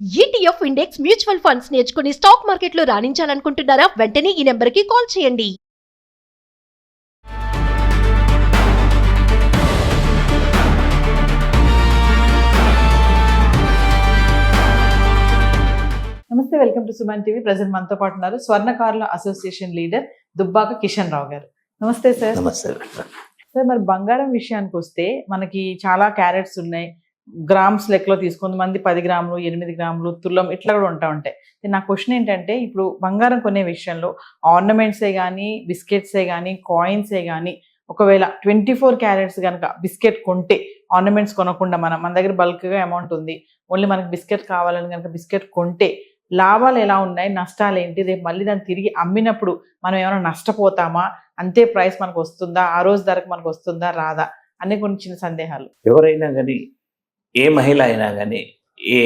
ETF index mutual funds నేర్చుకుని stock మార్కెట్లో రాణించాలనుకుంటున్నారా? వెంటనే ఈ నెంబర్కి కాల్ చేయండి. నమస్తే, welcome to Suman TV. Present మనతో పాటు ఉన్నారు స్వర్ణకారుల అసోసియేషన్ లీడర్ దుబ్బాక కిషన్ రావు గారు. నమస్తే సార్. నమస్తే సార్, మరి బంగారం విషయానికి వస్తే మనకి చాలా క్యారెట్స్ ఉన్నాయి. గ్రామ్స్ లెక్కలో తీసుకుంది మంది 10 గ్రాములు, 8 గ్రాములు, తులం ఇట్లా కూడా ఉంటాయి. నా క్వశ్చన్ ఏంటంటే, ఇప్పుడు బంగారం కొనే విషయంలో ఆర్నమెంట్సే కానీ, బిస్కెట్సే కానీ, కాయిన్సే కానీ, ఒకవేళ 24 క్యారెట్స్ కనుక బిస్కెట్ కొంటే, ఆర్నమెంట్స్ కొనకుండా మన దగ్గర బల్క్గా అమౌంట్ ఉంది, ఓన్లీ మనకి బిస్కెట్ కావాలని కనుక బిస్కెట్ కొంటే లాభాలు ఎలా ఉన్నాయి, నష్టాలు ఏంటి, రేపు మళ్ళీ దాన్ని తిరిగి అమ్మినప్పుడు మనం ఏమైనా నష్టపోతామా, అంతే ప్రైస్ మనకు వస్తుందా, ఆ రోజు ధరకు మనకు వస్తుందా రాదా అనే కొన్ని చిన్న సందేహాలు. ఎవరైనా కానీ, ఏ మహిళ అయినా కానీ, ఏ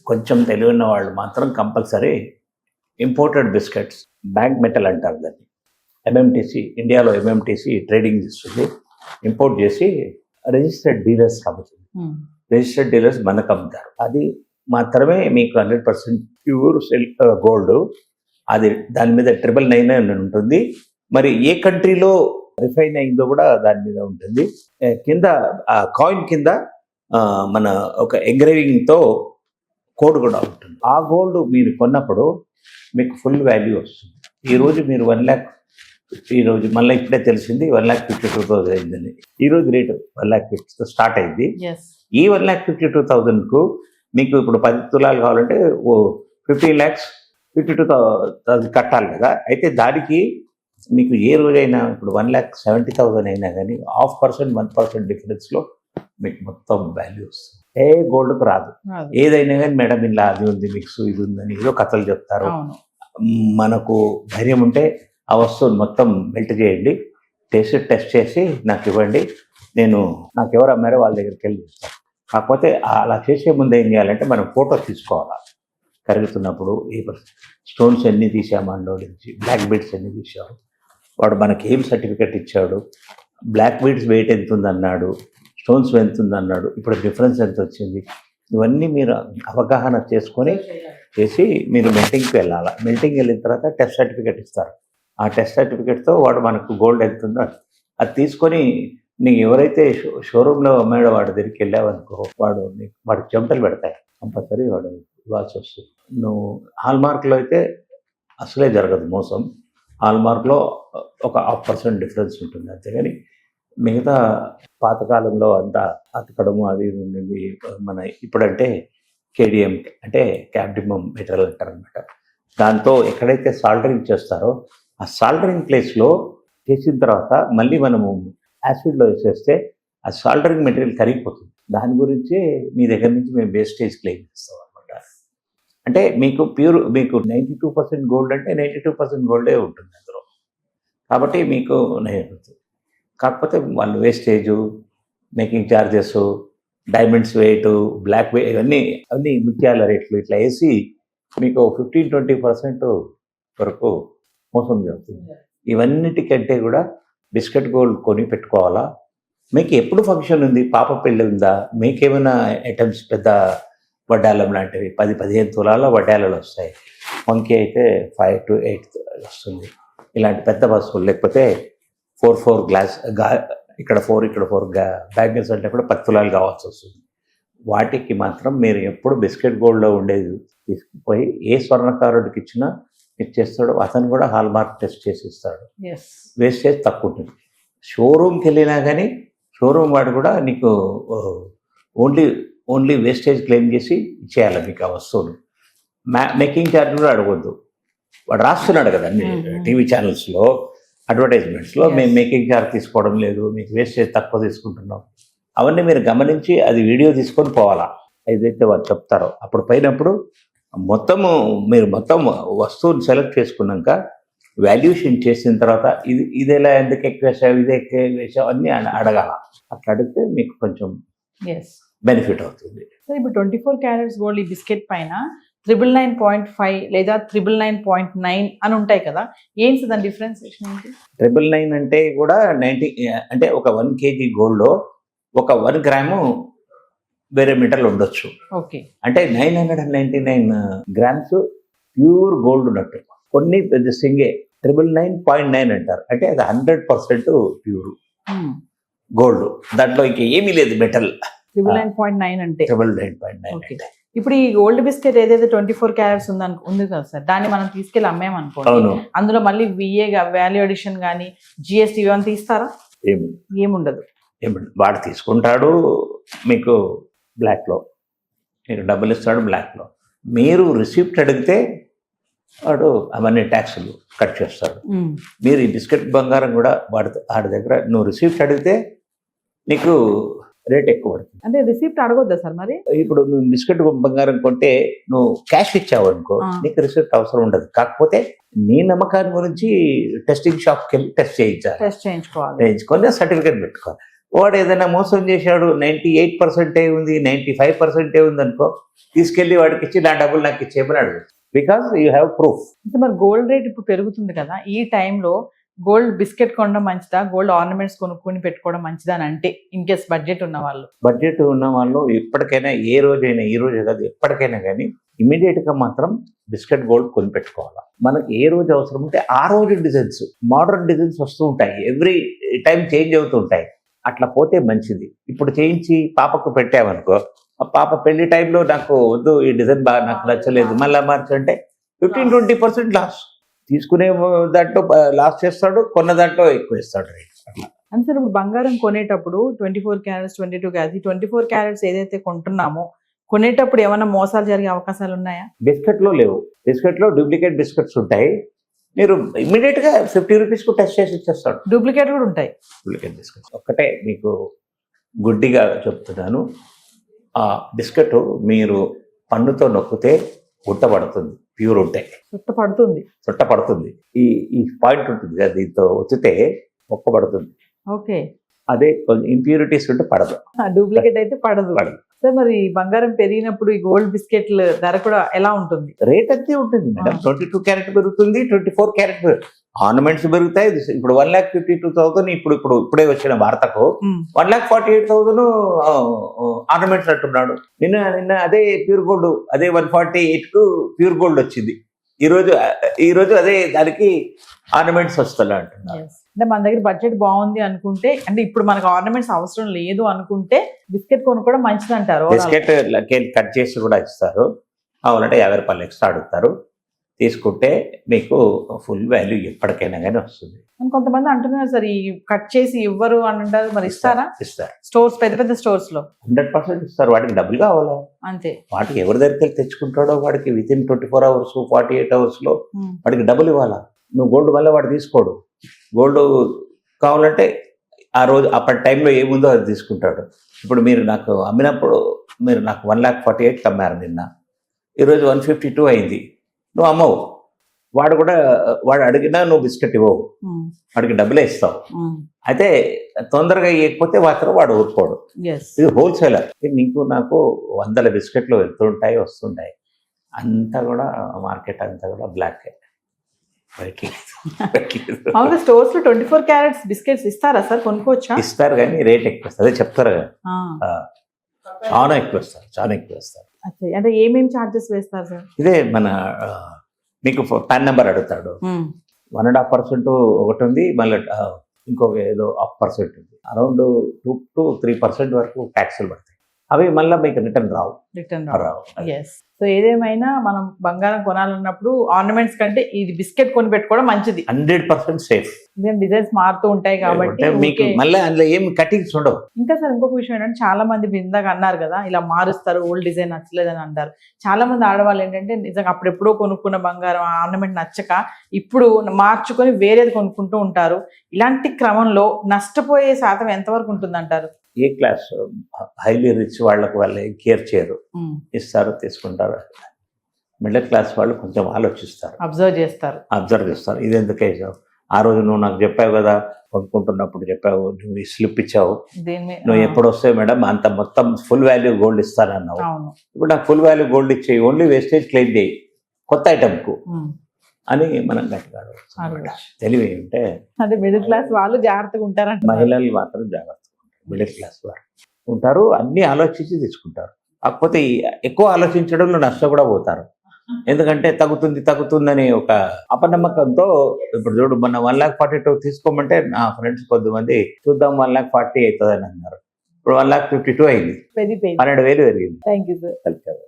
కొంచెం తెలివిన వాళ్ళు మాత్రం compulsory imported biscuits, bank metal అంటారు దాన్ని, ఎంఎంటీసీ, ఇండియాలో ఎంఎంటీసీ ట్రేడింగ్ చేస్తుంది, ఇంపోర్ట్ చేసి రిజిస్టర్డ్ డీలర్స్ అమ్ముతుంది. రిజిస్టర్డ్ డీలర్స్ మనకు అమ్ముతారు. అది మాత్రమే మీకు 100% ప్యూర్ గోల్డ్. అది దాని మీద 999 అని ఉంటుంది. మరి ఏ కంట్రీలో రిఫైన్ అయిందో కూడా దాని మీద ఉంటుంది. కింద కాయిన్ కింద మన ఒక ఎంగ్రేవింగ్తో కోడ్ కూడా ఉంటుంది. ఆ గోల్డ్ మీరు కొన్నప్పుడు మీకు ఫుల్ వాల్యూ వస్తుంది. ఈరోజు మీరు 1 lakh, ఈరోజు మళ్ళీ ఇప్పుడే తెలిసింది 1,52,000 అయిందని. ఈరోజు రేటు 1,50,000తో స్టార్ట్ అయింది. ఈ 1,52,000కు మీకు ఇప్పుడు 10 తులాలు కావాలంటే 15,52,000 కట్టాలి కదా. అయితే దానికి మీకు ఏ రోజైనా ఇప్పుడు 1,70,000 అయినా కానీ 0.5%, 1% డిఫరెన్స్లో మీకు మొత్తం వాల్యూ వస్తుంది. ఏ గోల్డ్కు రాదు. ఏదైనా కానీ మేడం ఇలా అది ఉంది, మిక్స్ ఇది ఉందని ఏదో కథలు చెప్తారు. మనకు ధైర్యం ఉంటే ఆ వస్తువుని మొత్తం మెల్ట్ చేయండి, టెస్ట్ చేసి నాకు ఇవ్వండి, నాకు ఎవరు అమ్మారో వాళ్ళ దగ్గరికి వెళ్ళి ఇస్తాను. కాకపోతే అలా చేసే ముందు ఏం చేయాలంటే మనం ఫోటో తీసుకోవాలి. కరుగుతున్నప్పుడు ఏ స్టోన్స్ ఎన్ని తీసామా నుంచి, బ్లాక్ బీడ్స్ ఎన్ని తీసాము, వాడు మనకి ఏం సర్టిఫికెట్ ఇచ్చాడు, బ్లాక్ బీడ్స్ వెయిట్ ఎంత ఉందన్నాడు, స్టోన్స్ ఎంత ఉందన్నాడు, ఇప్పుడు డిఫరెన్స్ ఎంత వచ్చింది, ఇవన్నీ మీరు అవగాహన చేసి మీరు మెల్టింగ్కి వెళ్ళాలి. మెల్టింగ్ వెళ్ళిన తర్వాత టెస్ట్ సర్టిఫికెట్ ఇస్తారు. ఆ టెస్ట్ సర్టిఫికెట్తో వాడు మనకు గోల్డ్ ఎంత ఉందో అది తీసుకొని నీకు ఎవరైతే షోరూంలో అమ్మాడో వాడి దగ్గరికి వెళ్ళావనుకో, వాడికి చెమటలు పెడతాయి, కంపల్సరీ వాడు ఇవ్వాల్సి వస్తుంది. నువ్వు హాల్మార్క్లో అయితే అసలే జరగదు మోసం. హాల్మార్క్లో ఒక 0.5% డిఫరెన్స్ ఉంటుంది అంతేగాని మిగతా పాతకాలంలో అంతా అతకడము అది ఉండేది. మన ఇప్పుడంటే కేడిఎం అంటే క్యాప్టిమమ్ మెటీరియల్ అంటారు అనమాట. దాంతో ఎక్కడైతే సాల్డరింగ్ చేస్తారో ఆ సాల్డరింగ్ ప్లేస్లో చేసిన తర్వాత మళ్ళీ మనము యాసిడ్లో వేసేస్తే ఆ సాల్డరింగ్ మెటీరియల్ కరిగిపోతుంది. దాని గురించి మీ దగ్గర నుంచి మేము వేస్టేజ్ క్లెయిమ్ చేస్తాం అనమాట. అంటే మీకు 92% గోల్డ్ అంటే 92% గోల్డే ఉంటుంది అందులో. కాబట్టి మీకు కాకపోతే వాళ్ళు wastage, making charges, diamonds weight, black weight, అన్నీ ముత్యాల రేట్లు ఇట్లా వేసి మీకు 15-20% వరకు మోసం జరుగుతుంది. ఇవన్నిటికంటే కూడా బిస్కెట్ గోల్డ్ కొని పెట్టుకోవాలా. మీకు ఎప్పుడు ఫంక్షన్ ఉంది, పాప పెళ్ళి ఉందా, మీకేమైనా ఐటమ్స్ పెద్ద వడ్డాలం లాంటివి 10-15 తులాల వడ్డాలలో వస్తాయి. వంకి అయితే 5 to 8 వస్తుంది. ఇలాంటి పెద్ద వస్తువులు, లేకపోతే 4 గ్లాస్ ఇక్కడ 4 బ్యాంగిల్స్ అంటే కూడా 10 తులాలు కావాల్సి వస్తుంది. వాటికి మాత్రం మీరు ఎప్పుడు బిస్కెట్ గోల్డ్లో ఉండేది తీసుకుపోయి ఏ స్వర్ణకారుడికి ఇచ్చినా ఇచ్చేస్తాడు. అతను కూడా హాల్మార్క్ టెస్ట్ చేసి ఇస్తాడు. వేస్టేజ్ తక్కువ ఉంటుంది. షోరూమ్కి వెళ్ళినా కానీ షోరూమ్ వాడు కూడా నీకు ఓన్లీ వేస్టేజ్ క్లెయిమ్ చేసి ఇచ్చేయాలి మీకు ఆ వస్తువులు. మేకింగ్ ఛార్జ్ కూడా అడగొద్దు. వాడు రాస్తున్నాడు కదా అన్ని టీవీ ఛానల్స్లో అడ్వర్టైజ్మెంట్స్లో, మేము మేకింగ్ ఛార్జ్ తీసుకోవడం లేదు, మీకు వేస్టేజ్ తక్కువ తీసుకుంటున్నాం, అవన్నీ మీరు గమనించి అది వీడియో తీసుకొని పోవాలా. ఏదైతే వాళ్ళు చెప్తారో అప్పుడు పోయినప్పుడు మీరు మొత్తం వస్తువుని సెలెక్ట్ చేసుకున్నాక వాల్యుయేషన్ చేసిన తర్వాత ఇది ఎలా, ఎందుకు ఎక్కువ వేసావు, ఇది ఎక్కువ వేసావు అన్నీ అడగాల. అట్లా అడిగితే మీకు కొంచెం బెనిఫిట్ అవుతుంది. ఇప్పుడు 24 క్యారెట్స్ గోల్డ్ ఈ బిస్కెట్ పైన 999.5 లేదా 999.9 అని ఉంటాయి కదా, ఏంటి దాని డిఫరెన్సియేషన్ ఏంటి? 999 అంటే కూడా 90 అంటే ఒక 1 kg గోల్డ్లో ఒక 1 గ్రాము వేరే మెటల్ ఉండొచ్చు. ఓకే. అంటే 999 గ్రామ్స్ ప్యూర్ గోల్డ్ ఉన్నట్టు. కొన్ని పెద్ద సింగే 999.9 అంటారు, అంటే అది 100% ప్యూర్ గోల్డ్. దాంట్లో ఇంకా ఏమీ లేదు మెటల్. 999.9 అంటే 999.9 ఓకే. ఇప్పుడు ఈ గోల్డ్ బిస్కెట్ ఏదైతే 24 క్యారెట్స్ ఉంది కదా సార్, దాన్ని మనం తీసుకెళ్ళి అమ్మేమనుకోండి, అవును. అందులో మళ్ళీ విఏ వాల్యూ అడిషన్ కానీ జిఎస్టీ ఇవన్నీ తీస్తారా? ఏముండదు. వాడు తీసుకుంటాడు మీకు బ్లాక్లో, మీకు డబ్బులు ఇస్తాడు బ్లాక్లో. మీరు రిసిప్ట్ అడిగితే వాడు అవన్నీ ట్యాక్సులు కట్ చేస్తాడు. మీరు ఈ బిస్కెట్ బంగారం కూడా వాడి దగ్గర నువ్వు రిసిప్ట్ అడిగితే నీకు రేట్ ఎక్కువ పడుతుంది. అంటే రిసిప్ట్ అడగొద్దా సార్ మరి? ఇప్పుడు నువ్వు బిస్కెట్ బంగారం కొంటే నువ్వు క్యాష్ ఇచ్చావు అనుకో, నీకు రిసిప్ట్ అవసరం ఉండదు. కాకపోతే నీ నమ్మకాన్ని గురించి టెస్టింగ్ షాప్కి వెళ్ళి టెస్ట్ చేయించుకొని సర్టిఫికేట్ పెట్టుకోవాలి. వాడు ఏదైనా మోసం చేశాడు, 98% ఉంది, 95% ఉంది అనుకో, తీసుకెళ్లి వాడికి ఇచ్చి నా డబ్బులు నాకు ఇచ్చేయమని అడుగు. Because you have proof. అంటే మరి గోల్డ్ రేట్ ఇప్పుడు పెరుగుతుంది కదా, ఈ టైంలో గోల్డ్ బిస్కెట్ కొనడం మంచిదా, గోల్డ్ ఆర్నమెంట్స్ కొనుక్కొని పెట్టుకోవడం మంచిదా అని అంటే, ఇన్ కేస్ బడ్జెట్ ఉన్న వాళ్ళు ఎప్పటికైనా, ఏ రోజైనా, ఈ రోజు కాదు ఎప్పటికైనా కానీ ఇమీడియట్గా మాత్రం బిస్కెట్ గోల్డ్ కొని పెట్టుకోవాలి. మనకి ఏ రోజు అవసరం ఉంటే ఆ రోజు డిజైన్స్, మోడర్న్ డిజైన్స్ వస్తూ ఉంటాయి, ఎవ్రీ టైం చేంజ్ అవుతూ ఉంటాయి. అట్లా పోతే మంచిది. ఇప్పుడు చేయించి పాపకు పెట్టామనుకో, ఆ పాప పెళ్లి టైంలో నాకు వద్దు, ఈ డిజైన్ బాగా నాకు నచ్చలేదు, మళ్ళీ మార్చంటే 15-20% లాస్. తీసుకునే దాంట్లో లాస్ చేస్తాడు, కొన్న దాంట్లో ఎక్కువ ఇస్తాడు రేట్. అట్లా అంటే సార్ ఇప్పుడు బంగారం కొనేటప్పుడు 24 క్యారెట్స్ 22 క్యారెట్స్ ఈ 24 క్యారెట్స్ ఏదైతే కొంటున్నామో కొనేటప్పుడు ఏమైనా మోసాలు జరిగే అవకాశాలు ఉన్నాయా? బిస్కెట్లో లేవు. బిస్కెట్లో డూప్లికేట్ బిస్కెట్స్ ఉంటాయి. మీరు ఇమ్మీడియట్గా 50 రూపీస్కు టెస్ట్ చేసి ఇచ్చేస్తాడు. డూప్లికేట్ కూడా ఉంటాయి. డూప్లికేట్ బిస్కెట్స్ ఒక్కటే మీకు గుడ్డిగా చెప్తున్నాను, ఆ బిస్కెట్ మీరు పన్నుతో నొక్కితే ఉట్టపడుతుంది, ప్యూర్ ఉంటాయి, చుట్టపడుతుంది. ఈ పాయింట్ ఉంటుంది కదా, దీంతో ఒత్తితే ఒక్కబడుతుంది. ఓకే. అదే కొంచెం ఇంప్యూరిటీస్ ఉంటే పడదు. డూప్లికేట్ అయితే పడదు. సార్ మరి బంగారం పెరిగినప్పుడు ఈ గోల్డ్ బిస్కెట్ల ధర కూడా ఎలా ఉంటుంది? రేట్ అంతే ఉంటుంది మేడం. 22 క్యారెట్ పెరుగుతుంది, 24 క్యారెట్ ఆర్నమెంట్స్ పెరుగుతాయి. ఇప్పుడు 1,52,000 ఇప్పుడే వచ్చిన వార్తకు 1,48,000 ఆర్నమెంట్స్ అంటున్నాడు. నిన్న అదే ప్యూర్ గోల్డ్, అదే 148కు ప్యూర్ గోల్డ్ వచ్చింది. ఈ రోజు అదే దానికి ఆర్నమెంట్స్ వస్తా అంటున్నారు. అంటే మన దగ్గర బడ్జెట్ బాగుంది అనుకుంటే, అంటే ఇప్పుడు మనకు ఆర్నమెంట్స్ అవసరం లేదు అనుకుంటే బిస్కెట్ కొనుక్కోవడం మంచిది అంటారు. బిస్కెట్ కట్ చేసి కూడా ఇస్తారు, కావాలంటే 50 రూపాయలు ఎక్స్ట్రా అడుగుతారు. తీసుకుంటే మీకు ఫుల్ వాల్యూ ఎప్పటికైనా కానీ వస్తుంది. కొంతమంది అంటున్నారు సార్ ఈ కట్ చేసి ఇవ్వరు అని అంటారు, మరి ఇస్తారా? ఇస్తారు. స్టోర్స్, పెద్ద స్టోర్స్ లో 100% ఇస్తారు. వాటికి డబ్బులు కావాలా? అంతే. వాటికి ఎవరి దగ్గరికి వెళ్ళి తెచ్చుకుంటాడో వాడికి వితిన్ 24 అవర్స్ 48 అవర్స్ లో వాడికి డబ్బులు ఇవ్వాలా. నువ్వు గోల్డ్ వల్ల వాడు తీసుకోడు. గోల్డ్ కావాలంటే ఆ రోజు అప్పటి టైంలో ఏముందో అది తీసుకుంటాడు. ఇప్పుడు మీరు నాకు అమ్మినప్పుడు మీరు నాకు 1,48,000 అమ్మారు, నిన్న ఈరోజు 152 అయింది, నువ్వు అమ్మవు. వాడు అడిగినా నువ్వు బిస్కెట్ ఇవ్వవు, వాడికి డబ్బులే ఇస్తావు. అయితే తొందరగా ఇవ్వకపోతే మాత్రం వాడు ఊరుకోడు. ఇది హోల్సేలర్. నీకు నాకు 100 బిస్కెట్లు వెళ్తుంటాయి, వస్తుంటాయి. అంతా కూడా మార్కెట్ అంతా కూడా బ్లాక్. స్టోర్స్ లో 24 క్యారెట్స్ బిస్కెట్స్ ఇస్తారా సార్? కొనుక్కోవచ్చా? ఇస్తారు కానీ రేట్ ఎక్కువ వస్తుంది. అదే చెప్తారు కదా, చాలా ఎక్కువ ఇస్తారు. అంటే ఏమేమి చార్జెస్ వేస్తారు సార్? ఇదే మన మీకు పాన్ నెంబర్ అడుగుతాడు, 1.5% ఒకటి ఉంది, మళ్ళీ ఇంకొక ఏదో 0.5% ఉంది. అరౌండ్ 2 to 3% వరకు ట్యాక్సులు పడతాయి. అవి మళ్ళీ మీకు రిటర్న్ రావు. సో ఏదేమైనా మనం బంగారం కొనాలన్నప్పుడు ఆర్నమెంట్స్ కంటే ఇది బిస్కెట్ కొని పెట్టుకోవడం మంచిది. 100% సేఫ్. డిజైన్స్ మారుతూ ఉంటాయి కాబట్టి మీకు మళ్ళీ అందులో ఏం కటింగ్స్ ఉండవు. ఇంకా సార్ ఇంకొక విషయం ఏంటంటే, చాలా మంది ఇందాక అన్నారు కదా ఇలా మారుస్తారు, ఓల్డ్ డిజైన్ నచ్చలేదని అంటారు. చాలా మంది ఆడవాళ్ళు ఏంటంటే నిజంగా అప్పుడెప్పుడో కొనుక్కున్న బంగారం ఆర్నమెంట్ నచ్చక ఇప్పుడు మార్చుకొని వేరేది కొనుక్కుంటూ ఉంటారు. ఇలాంటి క్రమంలో నష్టపోయే శాతం ఎంతవరకు ఉంటుందంటారు? ఏ క్లాస్ హైలీ రిచ్ వాళ్ళకి వాళ్ళు కేర్ చేయరు, ఇస్తారు, తీసుకుంటారు. మిడిల్ క్లాస్ వాళ్ళు కొంచెం ఆలోచిస్తారు, అబ్జర్వ్ చేస్తారు. ఇది ఎందుకు వేసావు, ఆ రోజు నువ్వు నాకు చెప్పావు కదా, కొనుక్కుంటున్నప్పుడు చెప్పావు, నువ్వు ఈ స్లిప్ ఇచ్చావు, నువ్వు ఎప్పుడు వస్తావు మేడం, అంత మొత్తం ఫుల్ వాల్యూ గోల్డ్ ఇస్తానన్నావు, ఇప్పుడు నాకు ఫుల్ వాల్యూ గోల్డ్ ఇచ్చేయి, ఓన్లీ వేస్టేజ్ క్లెయిమ్ చేయి కొత్త ఐటమ్కు అని మనం గట్టిగా తెలివి ఉంటే. అదే మిడిల్ క్లాస్ వాళ్ళు జాగ్రత్తగా ఉంటారంట, మహిళలు మాత్రం జాగ్రత్తగా ఉంటారు. మిడిల్ క్లాస్ వారు ఉంటారు, అన్నీ ఆలోచించి తీసుకుంటారు. కాకపోతే ఎక్కువ ఆలోచించడంలో నష్టం కూడా పోతారు. ఎందుకంటే తగ్గుతుందని ఒక అపనమ్మకంతో, ఇప్పుడు చూడు మొన్న 1,42,000 తీసుకోమంటే నా ఫ్రెండ్స్ కొద్దిమంది చూద్దాం 1,40,000 అవుతుంది అని అన్నారు. ఇప్పుడు 1,52,000 అయింది, పెరిగిపోయింది. 12,000 పెరిగింది. Thank you sir. వెల్కమ్.